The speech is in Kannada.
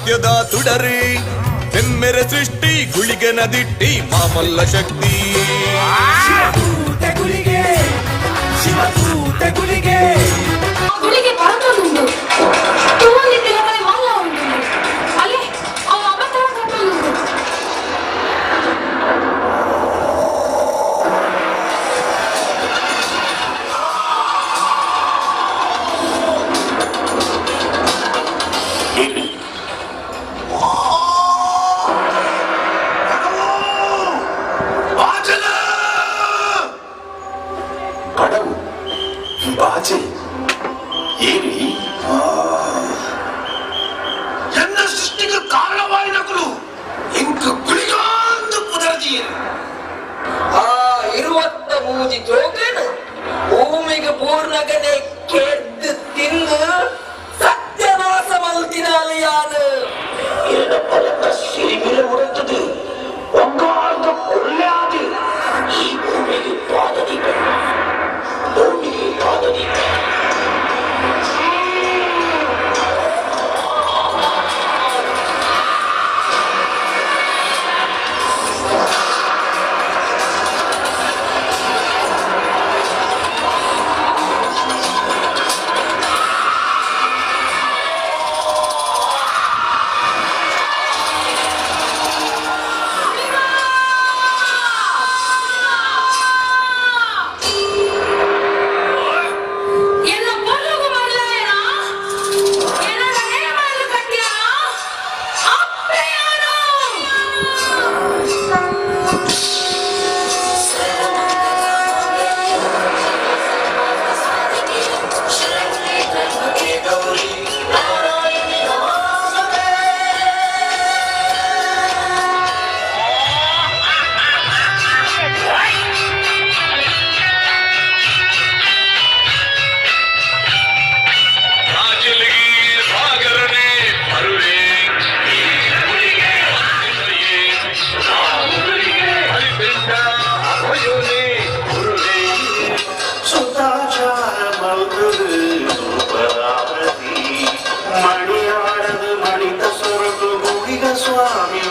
ಸತ್ಯದ ತುಡರಿ ಬೆಮ್ಮೆರೆ ಸೃಷ್ಟಿ ಗುಳಿಗನ ದಿಟ್ಟಿ ಮಾಮಲ್ಲ ಶಕ್ತಿ ಶಿವದೂತೆ ಗುಳಿಗೆ ಶಿವದೂತೆ ಗುಳಿಗೆ గుడికి పడుతుంది తువ్వని తిలకై మళ్ళా ఉంటుంది అలే ఆ అబద్ధం కట్టుతుంది ಬಾಜೆ ಏನಿ ಎನ್ನ ಸೃಷ್ಟಿಗೆ ಕಾರಣವಾಯಿನಗಳು ಎಂಕ ಗುಳಿಗಾಂದು ಪುದರ್ದೀರು ಆ 23 ಜೋಗನ ಭೂಮಿಗೆ ಪೂರ್ಣಗನೆ ಕೆದ್ದು ತಿಂದು ಸತ್ಯನಾಶ ಮಲ್ತಿನಾಲಿಯಾನು ಏನಪ್ಪಲಕ್ಕ ಸಿರಿಮಿಲೆ ಉಡುತ್ತದೆ ಒಂಗಾರ್ದ ಕೊಳ್ಳೆ ಆದಿ ಈ ಭೂಮಿಗೆ ಪಾದದೀಪ ಭೂಮಿಗೆ ಪಾದದೀಪ ಮಣಿಯಾಡದು ಮಣಿತ ಸೊರಗು ಗುಳಿಗ ಸ್ವಾಮಿ